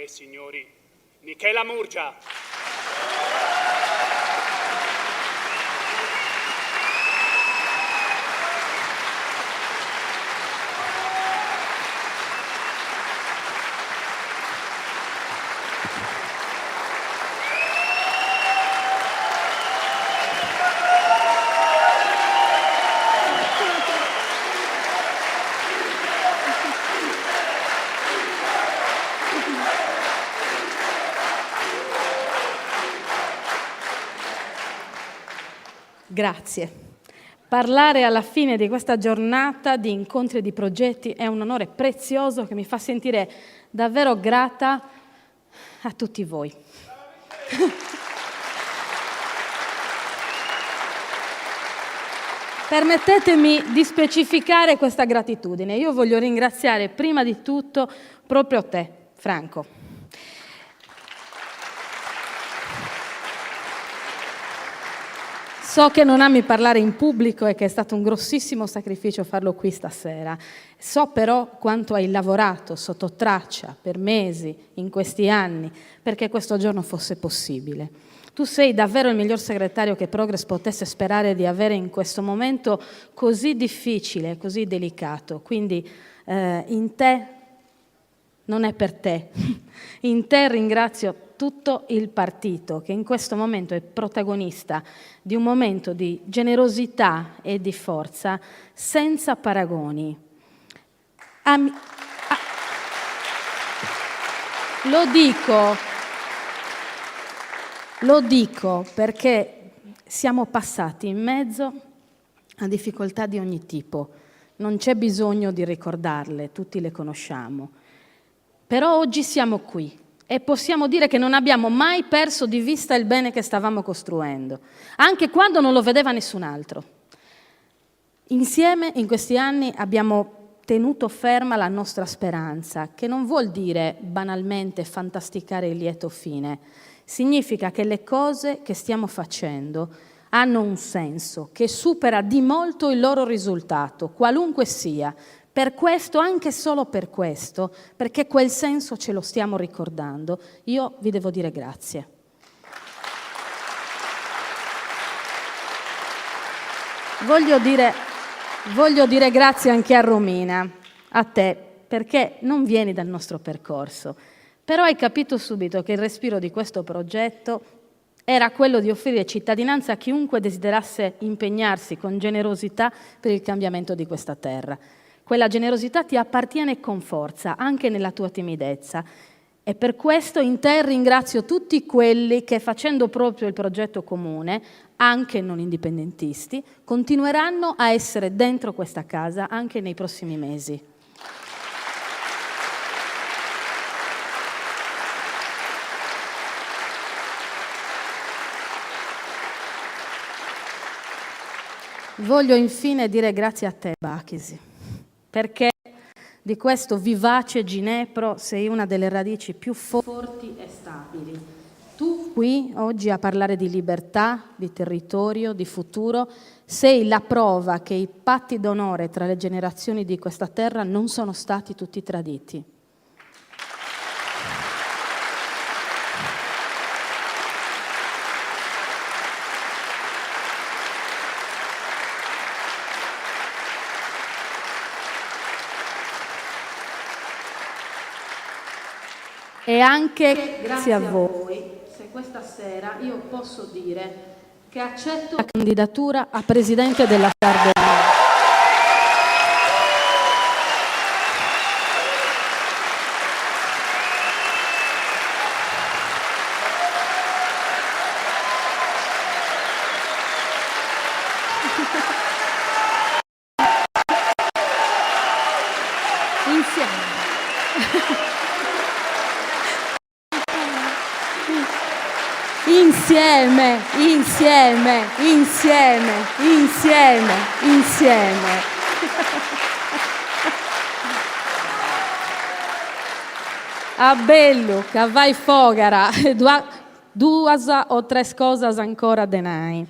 e signori, Michela Murgia. Grazie. Parlare alla fine di questa giornata di incontri e di progetti è un onore prezioso che mi fa sentire davvero grata a tutti voi. Permettetemi di specificare questa gratitudine. Io voglio ringraziare prima di tutto proprio te, Franco. So che non ami parlare in pubblico e che è stato un grossissimo sacrificio farlo qui stasera. So però quanto hai lavorato sotto traccia per mesi in questi anni perché questo giorno fosse possibile. Tu sei davvero il miglior segretario che Progress potesse sperare di avere in questo momento così difficile, così delicato. Quindi in te, non è per te, in te ringrazio tutto il partito che in questo momento è protagonista di un momento di generosità e di forza senza paragoni. Lo dico perché siamo passati in mezzo a difficoltà di ogni tipo. Non c'è bisogno di ricordarle, tutti le conosciamo. Però oggi siamo qui e possiamo dire che non abbiamo mai perso di vista il bene che stavamo costruendo, anche quando non lo vedeva nessun altro. Insieme in questi anni abbiamo tenuto ferma la nostra speranza, che non vuol dire banalmente fantasticare il lieto fine. Significa che le cose che stiamo facendo hanno un senso che supera di molto il loro risultato, qualunque sia. Per questo, anche solo per questo, perché quel senso ce lo stiamo ricordando, io vi devo dire grazie. Voglio dire grazie anche a Romina, a te, perché non vieni dal nostro percorso, però hai capito subito che il respiro di questo progetto era quello di offrire cittadinanza a chiunque desiderasse impegnarsi con generosità per il cambiamento di questa terra. Quella generosità ti appartiene con forza, anche nella tua timidezza. E per questo in te ringrazio tutti quelli che, facendo proprio il progetto comune, anche non indipendentisti, continueranno a essere dentro questa casa anche nei prossimi mesi. Voglio infine dire grazie a te, Bachisi, perché di questo vivace ginepro sei una delle radici più forti e stabili. Tu qui oggi a parlare di libertà, di territorio, di futuro, sei la prova che i patti d'onore tra le generazioni di questa terra non sono stati tutti traditi. E anche grazie a voi, se questa sera io posso dire che accetto la candidatura a Presidente della Sardegna. Insieme. A bello, che vai fogara, due o tre cose ancora denai.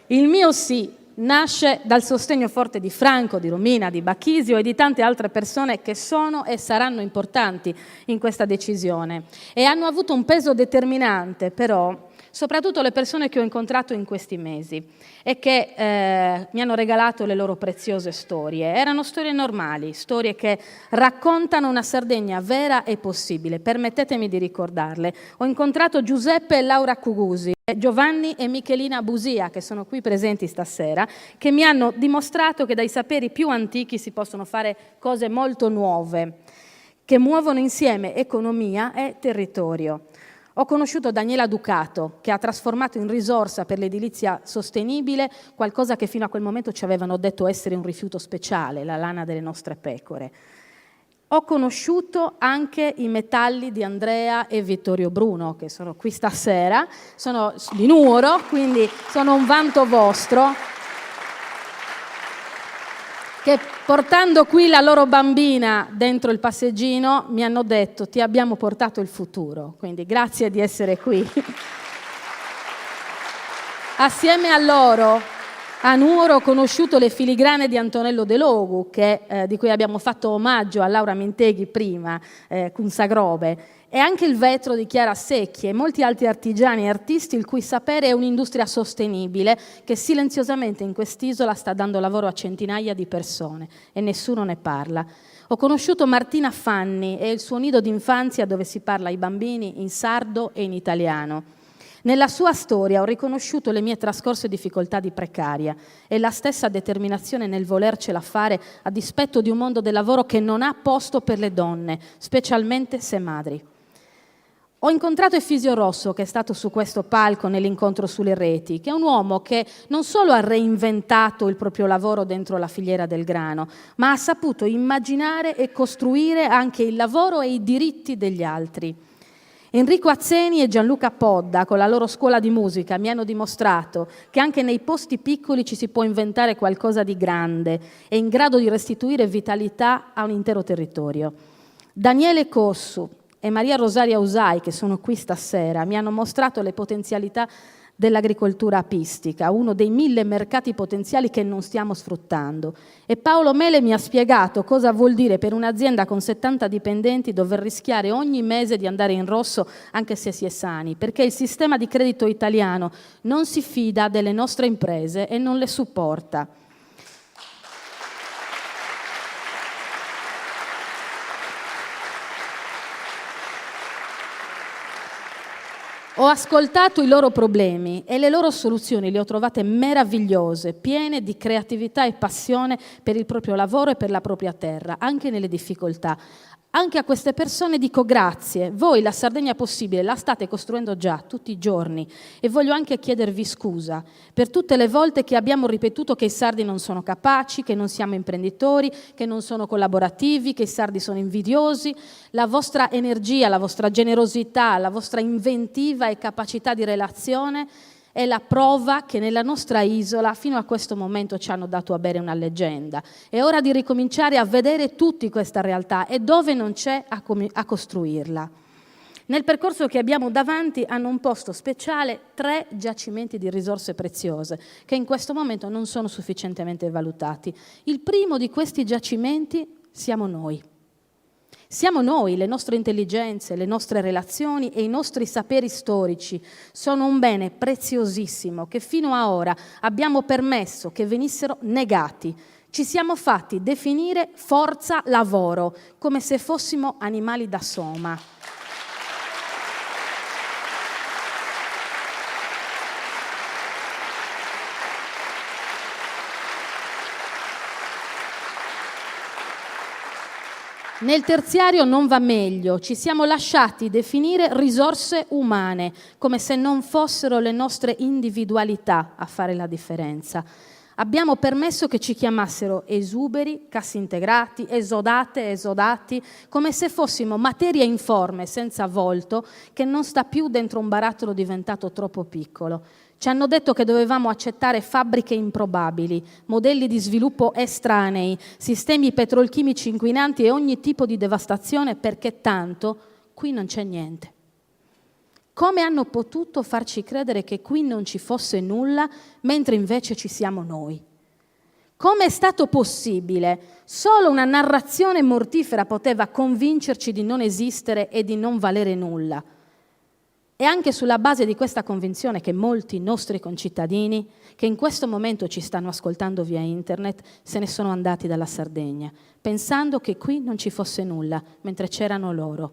Il mio sì nasce dal sostegno forte di Franco, di Romina, di Bacchisio e di tante altre persone che sono e saranno importanti in questa decisione e hanno avuto un peso determinante, però, soprattutto le persone che ho incontrato in questi mesi e che mi hanno regalato le loro preziose storie. Erano storie normali, storie che raccontano una Sardegna vera e possibile. Permettetemi di ricordarle. Ho incontrato Giuseppe e Laura Cugusi, Giovanni e Michelina Busia, che sono qui presenti stasera, che mi hanno dimostrato che dai saperi più antichi si possono fare cose molto nuove, che muovono insieme economia e territorio. Ho conosciuto Daniela Ducato, che ha trasformato in risorsa per l'edilizia sostenibile qualcosa che fino a quel momento ci avevano detto essere un rifiuto speciale, la lana delle nostre pecore. Ho conosciuto anche i metalli di Andrea e Vittorio Bruno, che sono qui stasera, sono di Nuoro, quindi sono un vanto vostro, che portando qui la loro bambina dentro il passeggino mi hanno detto: ti abbiamo portato il futuro, quindi grazie di essere qui. Assieme a loro a Nuoro ho conosciuto le filigrane di Antonello De Logu, di cui abbiamo fatto omaggio a Laura Minteghi prima, con Sagrobe, e anche il vetro di Chiara Secchi e molti altri artigiani e artisti il cui sapere è un'industria sostenibile che silenziosamente in quest'isola sta dando lavoro a centinaia di persone e nessuno ne parla. Ho conosciuto Martina Fanni e il suo nido d'infanzia dove si parla ai bambini in sardo e in italiano. Nella sua storia ho riconosciuto le mie trascorse difficoltà di precaria e la stessa determinazione nel volercela fare a dispetto di un mondo del lavoro che non ha posto per le donne, specialmente se madri. Ho incontrato Efisio Rosso, che è stato su questo palco nell'incontro sulle reti, che è un uomo che non solo ha reinventato il proprio lavoro dentro la filiera del grano, ma ha saputo immaginare e costruire anche il lavoro e i diritti degli altri. Enrico Azzeni e Gianluca Podda, con la loro scuola di musica, mi hanno dimostrato che anche nei posti piccoli ci si può inventare qualcosa di grande e in grado di restituire vitalità a un intero territorio. Daniele Cossu e Maria Rosaria Usai, che sono qui stasera, mi hanno mostrato le potenzialità dell'agricoltura apistica, uno dei 1000 mercati potenziali che non stiamo sfruttando. E Paolo Mele mi ha spiegato cosa vuol dire per un'azienda con 70 dipendenti dover rischiare ogni mese di andare in rosso anche se si è sani, perché il sistema di credito italiano non si fida delle nostre imprese e non le supporta. Ho ascoltato i loro problemi e le loro soluzioni le ho trovate meravigliose, piene di creatività e passione per il proprio lavoro e per la propria terra, anche nelle difficoltà. Anche a queste persone dico grazie. Voi la Sardegna possibile la state costruendo già tutti i giorni e voglio anche chiedervi scusa per tutte le volte che abbiamo ripetuto che i sardi non sono capaci, che non siamo imprenditori, che non sono collaborativi, che i sardi sono invidiosi. La vostra energia, la vostra generosità, la vostra inventiva e capacità di relazione è la prova che nella nostra isola fino a questo momento ci hanno dato a bere una leggenda. È ora di ricominciare a vedere tutti questa realtà e dove non c'è a costruirla. Nel percorso che abbiamo davanti hanno un posto speciale 3 giacimenti di risorse preziose che in questo momento non sono sufficientemente valutati. Il primo di questi giacimenti siamo noi. Siamo noi, le nostre intelligenze, le nostre relazioni e i nostri saperi storici sono un bene preziosissimo che fino a ora abbiamo permesso che venissero negati. Ci siamo fatti definire forza lavoro, come se fossimo animali da soma. Nel terziario non va meglio, ci siamo lasciati definire risorse umane, come se non fossero le nostre individualità a fare la differenza. Abbiamo permesso che ci chiamassero esuberi, cassintegrati, esodate, esodati, come se fossimo materia informe, senza volto, che non sta più dentro un barattolo diventato troppo piccolo. Ci hanno detto che dovevamo accettare fabbriche improbabili, modelli di sviluppo estranei, sistemi petrolchimici inquinanti e ogni tipo di devastazione perché tanto qui non c'è niente. Come hanno potuto farci credere che qui non ci fosse nulla, mentre invece ci siamo noi? Come è stato possibile? Solo una narrazione mortifera poteva convincerci di non esistere e di non valere nulla. È anche sulla base di questa convinzione che molti nostri concittadini, che in questo momento ci stanno ascoltando via internet, se ne sono andati dalla Sardegna, pensando che qui non ci fosse nulla, mentre c'erano loro.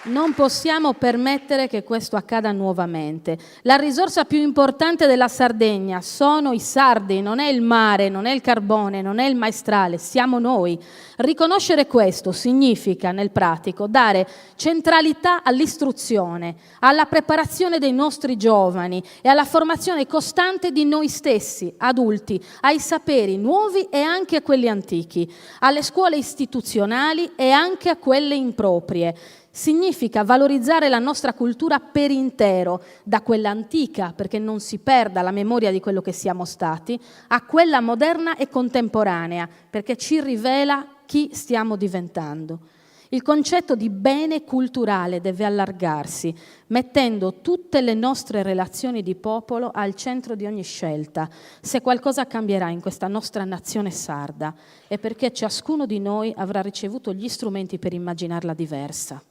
Non possiamo permettere che questo accada nuovamente. La risorsa più importante della Sardegna sono i sardi, non è il mare, non è il carbone, non è il maestrale, siamo noi. Riconoscere questo significa, nel pratico, dare centralità all'istruzione, alla preparazione dei nostri giovani e alla formazione costante di noi stessi, adulti, ai saperi nuovi e anche a quelli antichi, alle scuole istituzionali e anche a quelle improprie. Significa valorizzare la nostra cultura per intero, da quella antica, perché non si perda la memoria di quello che siamo stati, a quella moderna e contemporanea, perché ci rivela chi stiamo diventando. Il concetto di bene culturale deve allargarsi, mettendo tutte le nostre relazioni di popolo al centro di ogni scelta. Se qualcosa cambierà in questa nostra nazione sarda, è perché ciascuno di noi avrà ricevuto gli strumenti per immaginarla diversa.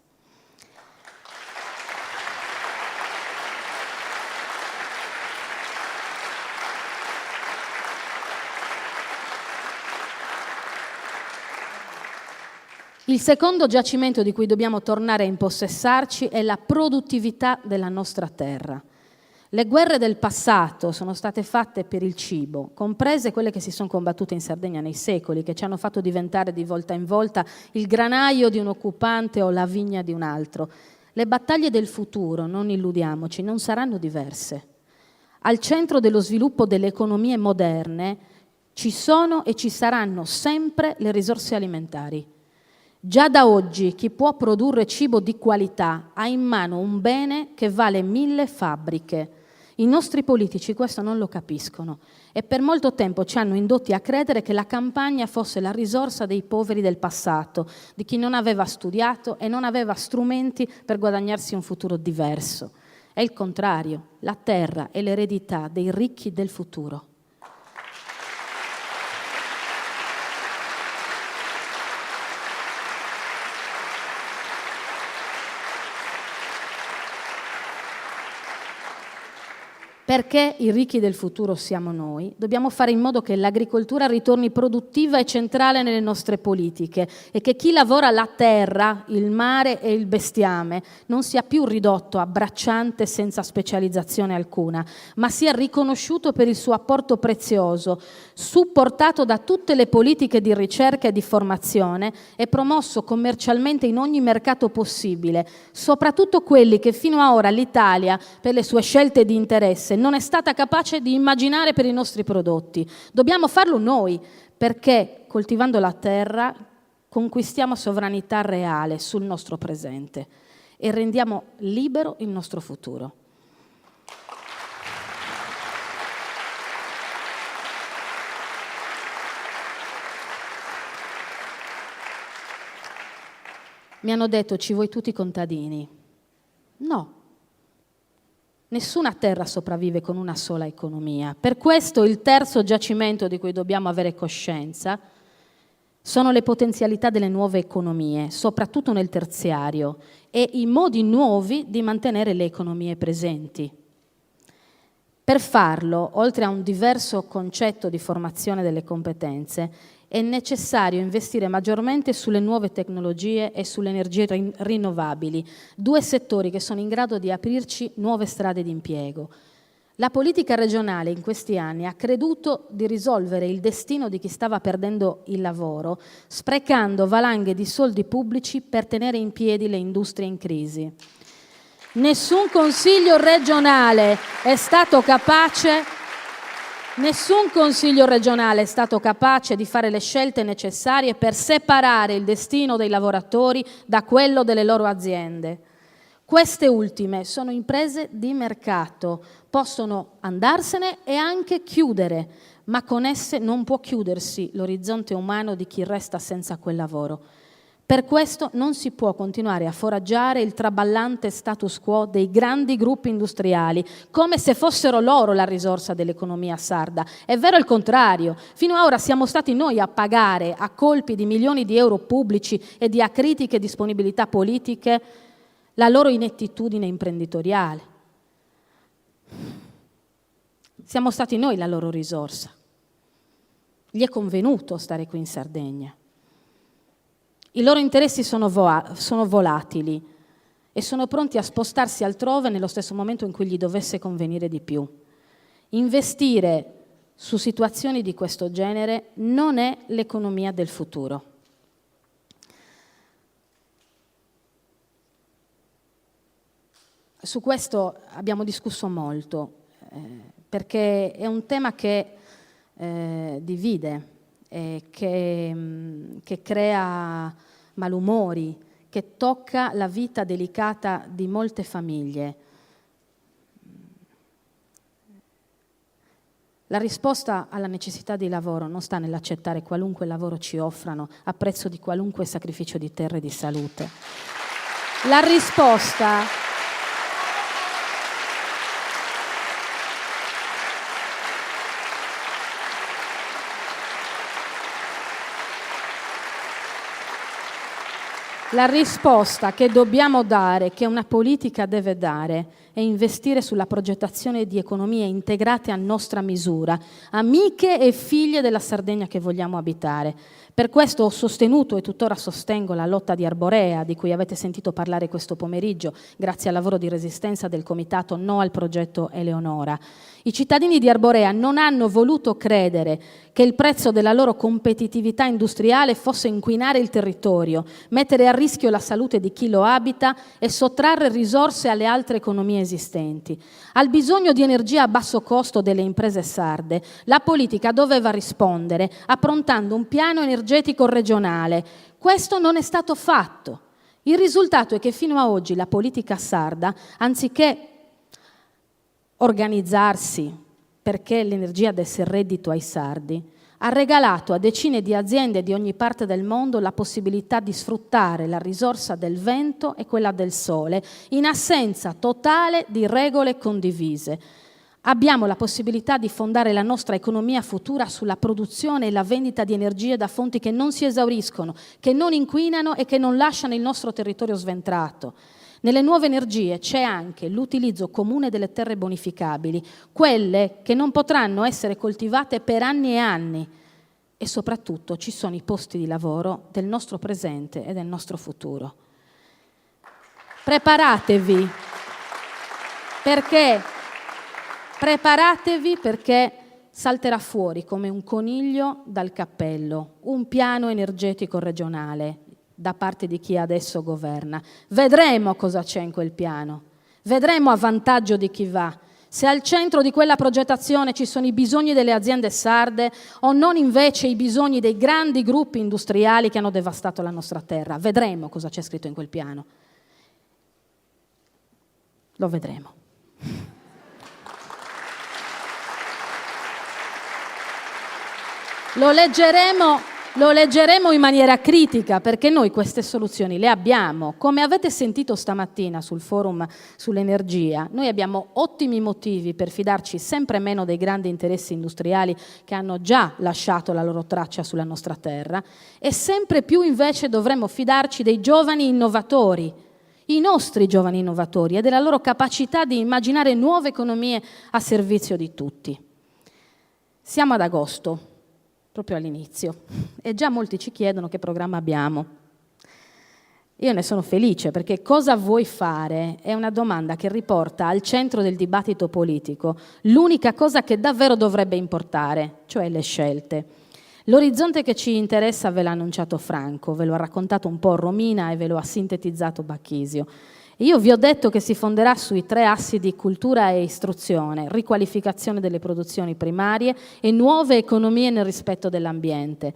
Il secondo giacimento di cui dobbiamo tornare a impossessarci è la produttività della nostra terra. Le guerre del passato sono state fatte per il cibo, comprese quelle che si sono combattute in Sardegna nei secoli, che ci hanno fatto diventare di volta in volta il granaio di un occupante o la vigna di un altro. Le battaglie del futuro, non illudiamoci, non saranno diverse. Al centro dello sviluppo delle economie moderne ci sono e ci saranno sempre le risorse alimentari. Già da oggi chi può produrre cibo di qualità ha in mano un bene che vale 1000 fabbriche. I nostri politici questo non lo capiscono e per molto tempo ci hanno indotti a credere che la campagna fosse la risorsa dei poveri del passato, di chi non aveva studiato e non aveva strumenti per guadagnarsi un futuro diverso. È il contrario, la terra è l'eredità dei ricchi del futuro. Perché i ricchi del futuro siamo noi, dobbiamo fare in modo che l'agricoltura ritorni produttiva e centrale nelle nostre politiche e che chi lavora la terra, il mare e il bestiame non sia più ridotto a bracciante senza specializzazione alcuna, ma sia riconosciuto per il suo apporto prezioso, supportato da tutte le politiche di ricerca e di formazione e promosso commercialmente in ogni mercato possibile, soprattutto quelli che fino ad ora l'Italia, per le sue scelte di interesse, non è stata capace di immaginare per i nostri prodotti. Dobbiamo farlo noi, perché coltivando la terra conquistiamo sovranità reale sul nostro presente e rendiamo libero il nostro futuro. Mi hanno detto: ci vuoi tutti contadini? No. Nessuna terra sopravvive con una sola economia. Per questo il terzo giacimento di cui dobbiamo avere coscienza sono le potenzialità delle nuove economie, soprattutto nel terziario, e i modi nuovi di mantenere le economie presenti. Per farlo, oltre a un diverso concetto di formazione delle competenze, è necessario investire maggiormente sulle nuove tecnologie e sulle energie rinnovabili, due settori che sono in grado di aprirci nuove strade di impiego. La politica regionale in questi anni ha creduto di risolvere il destino di chi stava perdendo il lavoro, sprecando valanghe di soldi pubblici per tenere in piedi le industrie in crisi. Nessun consiglio regionale è stato capace di fare le scelte necessarie per separare il destino dei lavoratori da quello delle loro aziende. Queste ultime sono imprese di mercato, possono andarsene e anche chiudere, ma con esse non può chiudersi l'orizzonte umano di chi resta senza quel lavoro. Per questo non si può continuare a foraggiare il traballante status quo dei grandi gruppi industriali, come se fossero loro la risorsa dell'economia sarda. È vero il contrario. Fino ad ora siamo stati noi a pagare a colpi di milioni di euro pubblici e di acritiche disponibilità politiche la loro inettitudine imprenditoriale. Siamo stati noi la loro risorsa. Gli è convenuto stare qui in Sardegna. I loro interessi sono volatili e sono pronti a spostarsi altrove nello stesso momento in cui gli dovesse convenire di più. Investire su situazioni di questo genere non è l'economia del futuro. Su questo abbiamo discusso molto, perché è un tema che divide, che crea malumori, che tocca la vita delicata di molte famiglie. La risposta alla necessità di lavoro non sta nell'accettare qualunque lavoro ci offrano a prezzo di qualunque sacrificio di terra e di salute. La risposta che dobbiamo dare, che una politica deve dare, è investire sulla progettazione di economie integrate a nostra misura, amiche e figlie della Sardegna che vogliamo abitare. Per questo ho sostenuto e tuttora sostengo la lotta di Arborea, di cui avete sentito parlare questo pomeriggio, grazie al lavoro di resistenza del comitato No al progetto Eleonora. I cittadini di Arborea non hanno voluto credere che il prezzo della loro competitività industriale fosse inquinare il territorio, mettere a rischio la salute di chi lo abita e sottrarre risorse alle altre economie esistenti. Al bisogno di energia a basso costo delle imprese sarde, la politica doveva rispondere approntando un piano energetico regionale. Questo non è stato fatto. Il risultato è che fino a oggi la politica sarda, anziché organizzarsi perché l'energia desse reddito ai sardi, ha regalato a decine di aziende di ogni parte del mondo la possibilità di sfruttare la risorsa del vento e quella del sole in assenza totale di regole condivise. Abbiamo la possibilità di fondare la nostra economia futura sulla produzione e la vendita di energie da fonti che non si esauriscono, che non inquinano e che non lasciano il nostro territorio sventrato. Nelle nuove energie c'è anche l'utilizzo comune delle terre bonificabili, quelle che non potranno essere coltivate per anni e anni, e soprattutto ci sono i posti di lavoro del nostro presente e del nostro futuro. Preparatevi perché salterà fuori come un coniglio dal cappello un piano energetico regionale da parte di chi adesso governa. Vedremo cosa c'è in quel piano, vedremo a vantaggio di chi va, se al centro di quella progettazione ci sono i bisogni delle aziende sarde o non invece i bisogni dei grandi gruppi industriali che hanno devastato la nostra terra. Vedremo cosa c'è scritto in quel piano. Lo vedremo. Lo leggeremo in maniera critica, perché noi queste soluzioni le abbiamo. Come avete sentito stamattina sul forum sull'energia, noi abbiamo ottimi motivi per fidarci sempre meno dei grandi interessi industriali che hanno già lasciato la loro traccia sulla nostra terra, e sempre più invece dovremmo fidarci dei giovani innovatori, i nostri giovani innovatori, e della loro capacità di immaginare nuove economie a servizio di tutti. Siamo ad agosto, proprio all'inizio, e già molti ci chiedono che programma abbiamo. Io ne sono felice, perché cosa vuoi fare è una domanda che riporta al centro del dibattito politico l'unica cosa che davvero dovrebbe importare, cioè le scelte. L'orizzonte che ci interessa ve l'ha annunciato Franco, ve lo ha raccontato un po' Romina e ve lo ha sintetizzato Bacchisio. Io vi ho detto che si fonderà sui 3 assi di cultura e istruzione, riqualificazione delle produzioni primarie e nuove economie nel rispetto dell'ambiente.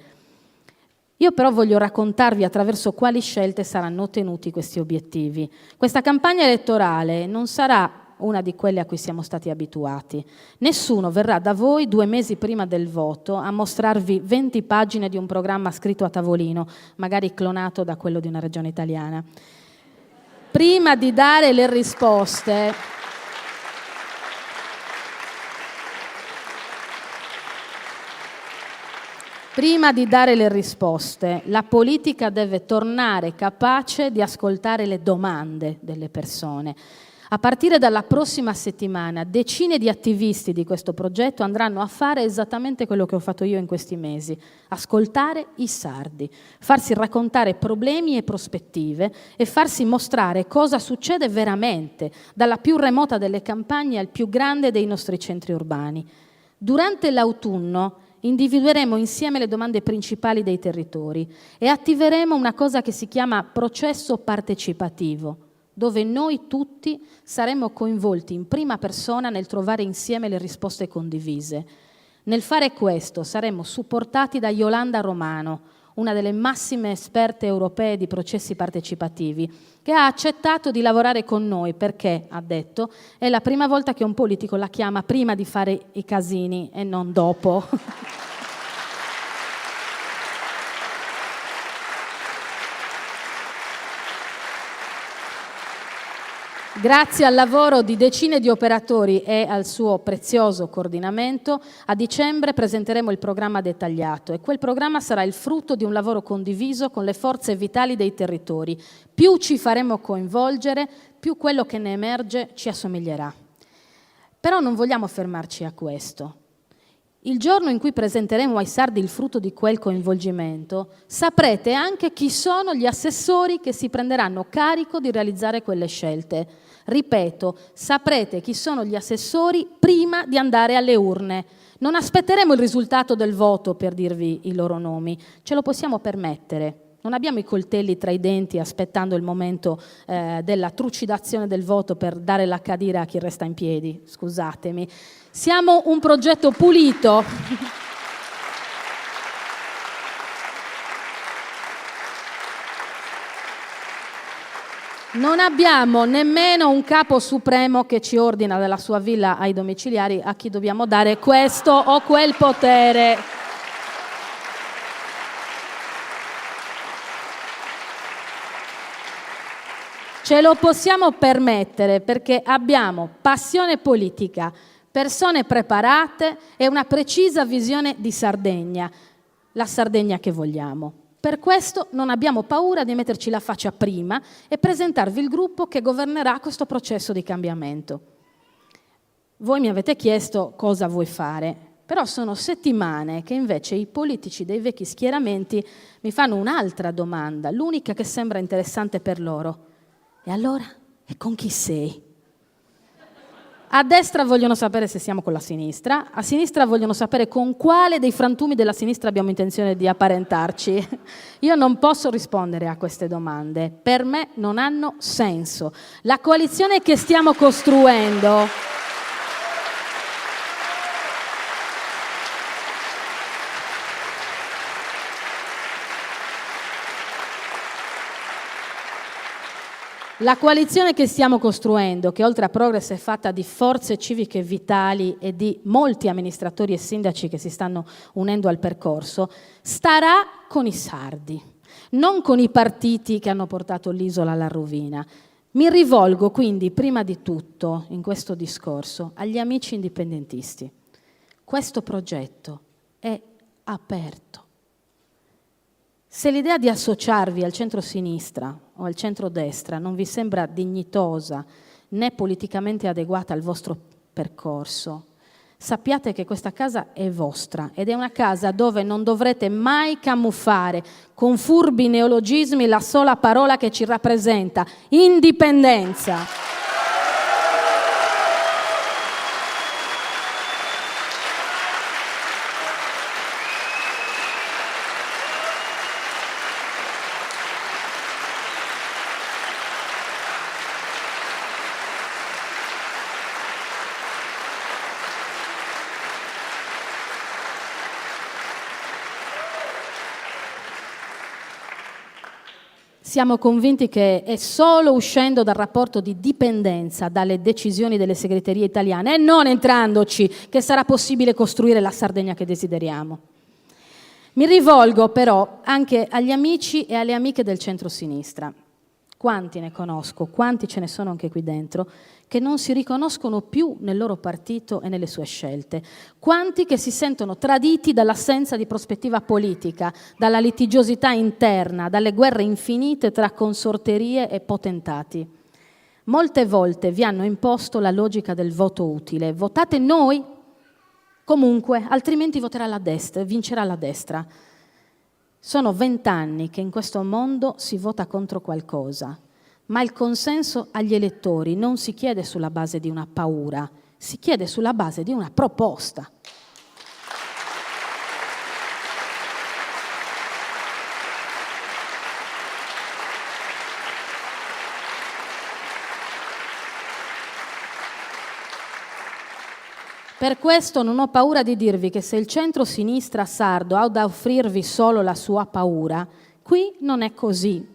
Io però voglio raccontarvi attraverso quali scelte saranno ottenuti questi obiettivi. Questa campagna elettorale non sarà una di quelle a cui siamo stati abituati. Nessuno verrà da voi 2 mesi prima del voto a mostrarvi 20 pagine di un programma scritto a tavolino, magari clonato da quello di una regione italiana. Prima di dare le risposte, la politica deve tornare capace di ascoltare le domande delle persone. A partire dalla prossima settimana, decine di attivisti di questo progetto andranno a fare esattamente quello che ho fatto io in questi mesi: ascoltare i sardi, farsi raccontare problemi e prospettive e farsi mostrare cosa succede veramente, dalla più remota delle campagne al più grande dei nostri centri urbani. Durante l'autunno individueremo insieme le domande principali dei territori e attiveremo una cosa che si chiama processo partecipativo, dove noi tutti saremo coinvolti in prima persona nel trovare insieme le risposte condivise. Nel fare questo saremo supportati da Yolanda Romano, una delle massime esperte europee di processi partecipativi, che ha accettato di lavorare con noi perché, ha detto, è la prima volta che un politico la chiama prima di fare i casini e non dopo. Grazie al lavoro di decine di operatori e al suo prezioso coordinamento, a dicembre presenteremo il programma dettagliato e quel programma sarà il frutto di un lavoro condiviso con le forze vitali dei territori. Più ci faremo coinvolgere, più quello che ne emerge ci assomiglierà. Però non vogliamo fermarci a questo. Il giorno in cui presenteremo ai sardi il frutto di quel coinvolgimento, saprete anche chi sono gli assessori che si prenderanno carico di realizzare quelle scelte. Ripeto, saprete chi sono gli assessori prima di andare alle urne. Non aspetteremo il risultato del voto per dirvi i loro nomi, ce lo possiamo permettere. Non abbiamo i coltelli tra i denti aspettando il momento della trucidazione del voto per dare la cadira a chi resta in piedi, scusatemi. Siamo un progetto pulito. Non abbiamo nemmeno un capo supremo che ci ordina dalla sua villa ai domiciliari a chi dobbiamo dare questo o quel potere. Ce lo possiamo permettere perché abbiamo passione politica, persone preparate e una precisa visione di Sardegna, la Sardegna che vogliamo. Per questo non abbiamo paura di metterci la faccia prima e presentarvi il gruppo che governerà questo processo di cambiamento. Voi mi avete chiesto cosa vuoi fare, però sono settimane che invece i politici dei vecchi schieramenti mi fanno un'altra domanda, l'unica che sembra interessante per loro. E allora? E con chi sei? A destra vogliono sapere se siamo con la sinistra, a sinistra vogliono sapere con quale dei frantumi della sinistra abbiamo intenzione di apparentarci. Io non posso rispondere a queste domande, per me non hanno senso. La coalizione che stiamo costruendo La coalizione che stiamo costruendo, che oltre a Progress è fatta di forze civiche vitali e di molti amministratori e sindaci che si stanno unendo al percorso, starà con i sardi, non con i partiti che hanno portato l'isola alla rovina. Mi rivolgo quindi prima di tutto in questo discorso agli amici indipendentisti. Questo progetto è aperto. Se l'idea di associarvi al centro-sinistra o al centro-destra non vi sembra dignitosa né politicamente adeguata al vostro percorso, sappiate che questa casa è vostra ed è una casa dove non dovrete mai camuffare con furbi neologismi la sola parola che ci rappresenta: indipendenza. siamo convinti che è solo uscendo dal rapporto di dipendenza dalle decisioni delle segreterie italiane e non entrandoci che sarà possibile costruire la Sardegna che desideriamo. Mi rivolgo però anche agli amici e alle amiche del centro-sinistra. Quanti ne conosco, quanti ce ne sono anche qui dentro, che non si riconoscono più nel loro partito e nelle sue scelte, quanti che si sentono traditi dall'assenza di prospettiva politica, dalla litigiosità interna, dalle guerre infinite tra consorterie e potentati. Molte volte vi hanno imposto la logica del voto utile. Votate noi? Comunque, altrimenti voterà la destra, vincerà la destra. Sono 20 anni che in questo mondo si vota contro qualcosa, ma il consenso agli elettori non si chiede sulla base di una paura, si chiede sulla base di una proposta. Per questo non ho paura di dirvi che se il centro-sinistra sardo ha da offrirvi solo la sua paura, qui non è così.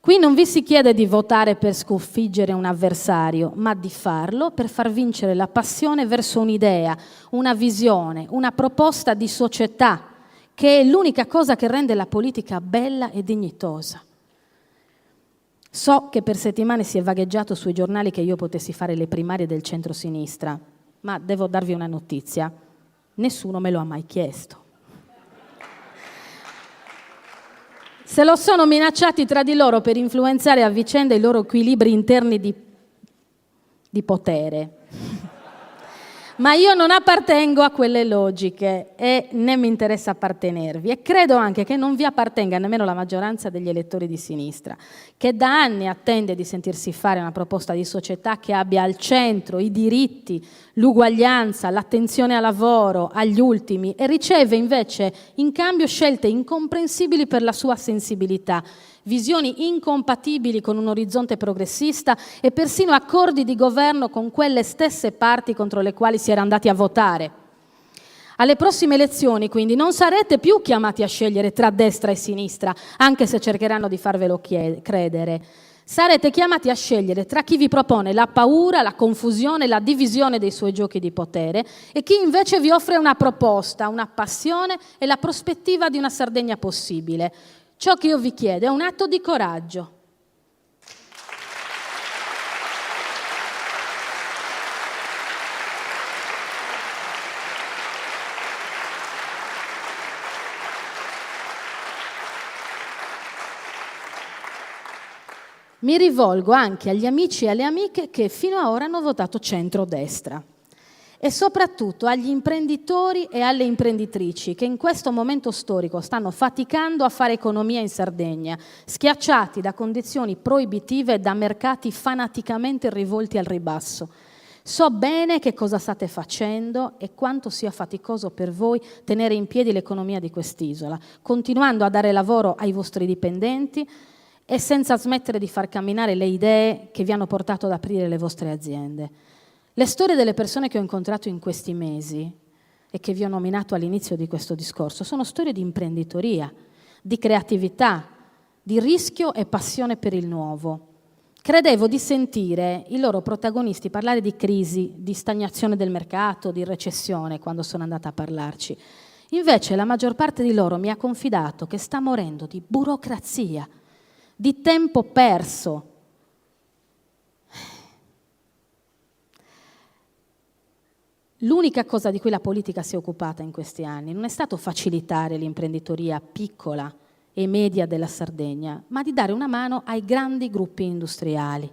Qui non vi si chiede di votare per sconfiggere un avversario, ma di farlo per far vincere la passione verso un'idea, una visione, una proposta di società, che è l'unica cosa che rende la politica bella e dignitosa. So che per settimane si è vagheggiato sui giornali che io potessi fare le primarie del centro-sinistra, ma devo darvi una notizia: nessuno me lo ha mai chiesto. Se lo sono minacciati tra di loro per influenzare a vicenda i loro equilibri interni di potere. Ma io non appartengo a quelle logiche e né mi interessa appartenervi, e credo anche che non vi appartenga nemmeno la maggioranza degli elettori di sinistra, che da anni attende di sentirsi fare una proposta di società che abbia al centro i diritti, l'uguaglianza, l'attenzione al lavoro, agli ultimi, e riceve invece in cambio scelte incomprensibili per la sua sensibilità, visioni incompatibili con un orizzonte progressista e persino accordi di governo con quelle stesse parti contro le quali si era andati a votare. Alle prossime elezioni, quindi, non sarete più chiamati a scegliere tra destra e sinistra, anche se cercheranno di farvelo credere. Sarete chiamati a scegliere tra chi vi propone la paura, la confusione, la divisione dei suoi giochi di potere e chi invece vi offre una proposta, una passione e la prospettiva di una Sardegna possibile. Ciò che io vi chiedo è un atto di coraggio. Mi rivolgo anche agli amici e alle amiche che fino ad ora hanno votato centrodestra e soprattutto agli imprenditori e alle imprenditrici che in questo momento storico stanno faticando a fare economia in Sardegna, schiacciati da condizioni proibitive e da mercati fanaticamente rivolti al ribasso. So bene che cosa state facendo e quanto sia faticoso per voi tenere in piedi l'economia di quest'isola, continuando a dare lavoro ai vostri dipendenti e senza smettere di far camminare le idee che vi hanno portato ad aprire le vostre aziende. Le storie delle persone che ho incontrato in questi mesi e che vi ho nominato all'inizio di questo discorso sono storie di imprenditoria, di creatività, di rischio e passione per il nuovo. Credevo di sentire i loro protagonisti parlare di crisi, di stagnazione del mercato, di recessione quando sono andata a parlarci. Invece la maggior parte di loro mi ha confidato che sta morendo di burocrazia, di tempo perso. L'unica cosa di cui la politica si è occupata in questi anni non è stato facilitare l'imprenditoria piccola e media della Sardegna, ma di dare una mano ai grandi gruppi industriali.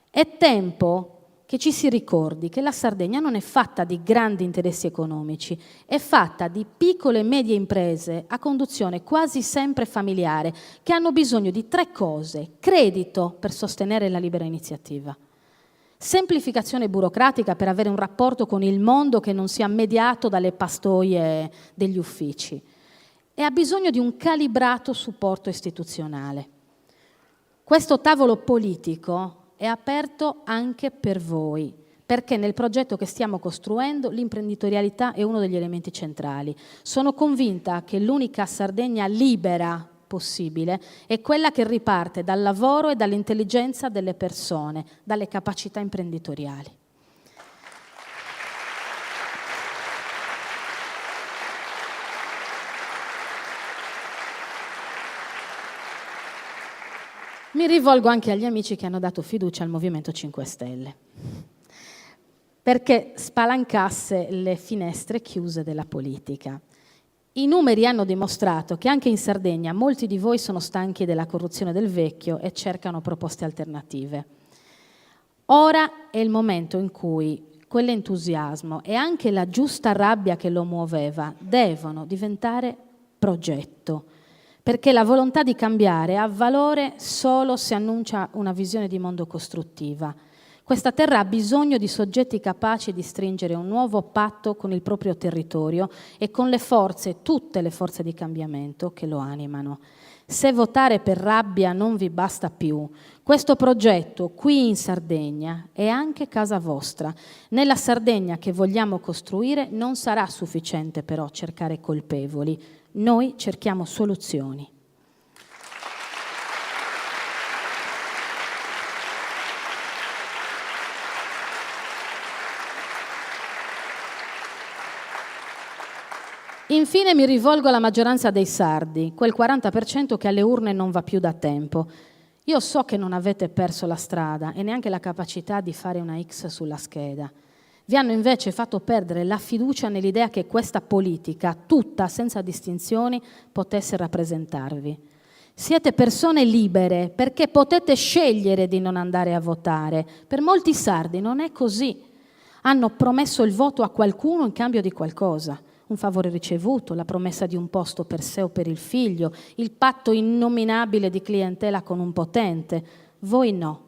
È tempo che ci si ricordi che la Sardegna non è fatta di grandi interessi economici, è fatta di piccole e medie imprese a conduzione quasi sempre familiare, che hanno bisogno di 3 cose: credito per sostenere la libera iniziativa, semplificazione burocratica per avere un rapporto con il mondo che non sia mediato dalle pastoie degli uffici, e ha bisogno di un calibrato supporto istituzionale. Questo tavolo politico è aperto anche per voi, perché nel progetto che stiamo costruendo l'imprenditorialità è uno degli elementi centrali. Sono convinta che l'unica Sardegna libera possibile è quella che riparte dal lavoro e dall'intelligenza delle persone, dalle capacità imprenditoriali. Mi rivolgo anche agli amici che hanno dato fiducia al Movimento 5 Stelle, perché spalancasse le finestre chiuse della politica. I numeri hanno dimostrato che anche in Sardegna molti di voi sono stanchi della corruzione del vecchio e cercano proposte alternative. Ora è il momento in cui quell'entusiasmo e anche la giusta rabbia che lo muoveva devono diventare progetto, perché la volontà di cambiare ha valore solo se annuncia una visione di mondo costruttiva. Questa terra ha bisogno di soggetti capaci di stringere un nuovo patto con il proprio territorio e con le forze, tutte le forze di cambiamento che lo animano. Se votare per rabbia non vi basta più, questo progetto qui in Sardegna è anche casa vostra. Nella Sardegna che vogliamo costruire non sarà sufficiente però cercare colpevoli. Noi cerchiamo soluzioni. Infine mi rivolgo alla maggioranza dei sardi, quel 40% che alle urne non va più da tempo. Io so che non avete perso la strada e neanche la capacità di fare una X sulla scheda. Vi hanno invece fatto perdere la fiducia nell'idea che questa politica, tutta senza distinzioni, potesse rappresentarvi. Siete persone libere perché potete scegliere di non andare a votare. Per molti sardi non è così. Hanno promesso il voto a qualcuno in cambio di qualcosa. Un favore ricevuto, la promessa di un posto per sé o per il figlio, il patto innominabile di clientela con un potente. Voi no.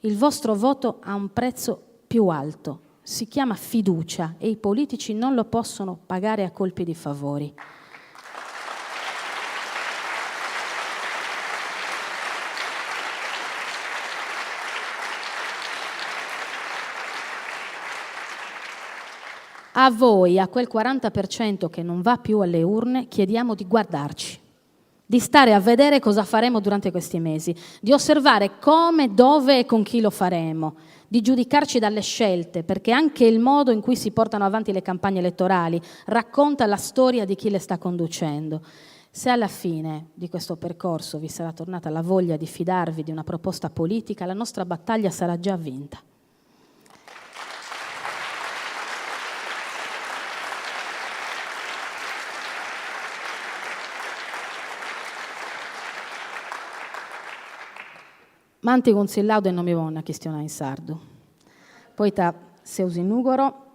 Il vostro voto ha un prezzo più alto. Si chiama fiducia e i politici non lo possono pagare a colpi di favori. A voi, a quel 40% che non va più alle urne, chiediamo di guardarci, di stare a vedere cosa faremo durante questi mesi, di osservare come, dove e con chi lo faremo, di giudicarci dalle scelte, perché anche il modo in cui si portano avanti le campagne elettorali racconta la storia di chi le sta conducendo. Se alla fine di questo percorso vi sarà tornata la voglia di fidarvi di una proposta politica, la nostra battaglia sarà già vinta. Manti consigliado e non mi vuole una questione in sardo. Poi ta seus in ugoro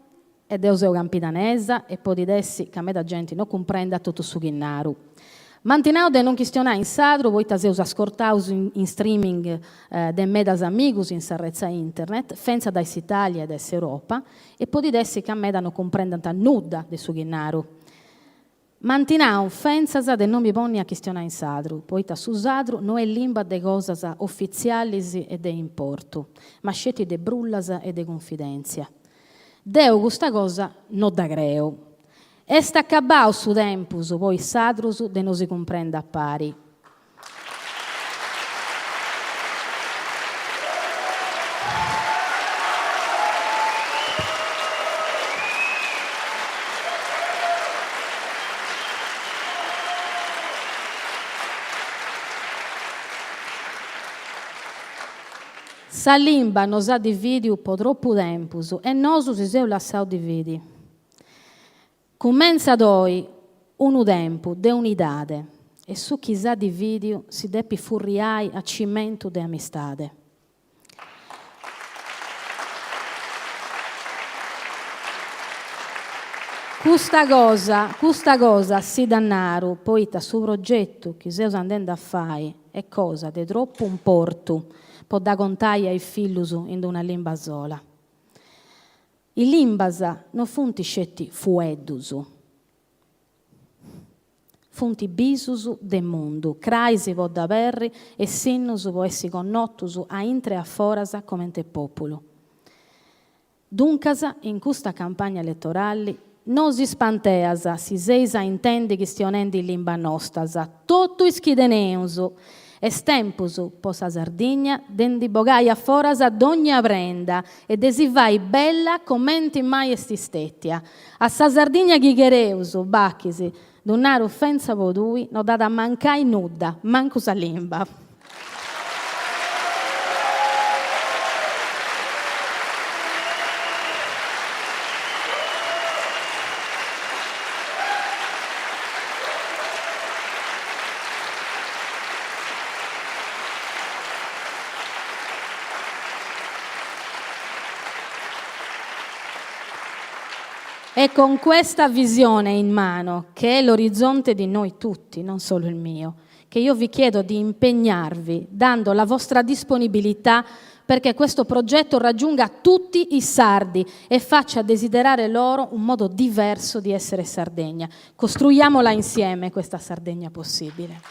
e deus eu campidanesa e poi di dessi che a me da gente non comprenda tutto su ghinnaru. Mantinau de non questiona in sardo, poi ta seus ascoltaus in streaming de medas amigus in sarrezza internet, fenza da Italia ed es Europa, e poi di dessi che a me da non comprendanta nuda de su ghinnaru. Mantinau fenzasa de non mi bonni a questiona in sadru, poita su sadru non è limba de cosas ufficialis e de importu, ma sceti de brullas e de confidenzia. Deu questa cosa non da creo. Est accabau su tempus, poi sadrus de non si comprenda a pari. Sa limba nos ha dividiu po troppu tempus e nosus si seu lassau dividi. Cumenza doi unu tempu de unidade e su chi sa dividiu si deppi furriai a cimentu de amistade. Custa cosa si dannaru, poita su progettu chi seus andendo a fai è cosa de troppu un portu, po da contai ai fillus in una limba sola. I limbas non funti scetti fueddus, funti bisus de mundu, craisi po da perri e sinnus po essi connottus a intre a foras commente populu. Duncas, in questa campagna elettorale, non si spanteasa, si seisa intendi che stionendi in limba nostasa, tutto ischideneusu, estempusu po sa Sardigna, dendi bogaia foras ad ogni prenda, e desi vai bella commenti mai estistettia. A sa Sardigna chighereusu, bacchisi, donare offensa vodui, non data mancai nudda, manco sa limba. È con questa visione in mano, che è l'orizzonte di noi tutti, non solo il mio, che io vi chiedo di impegnarvi, dando la vostra disponibilità perché questo progetto raggiunga tutti i sardi e faccia desiderare loro un modo diverso di essere Sardegna. Costruiamola insieme questa Sardegna possibile.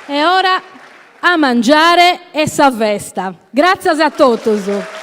E ora a mangiare e s'avvesta. Grazie a tutti.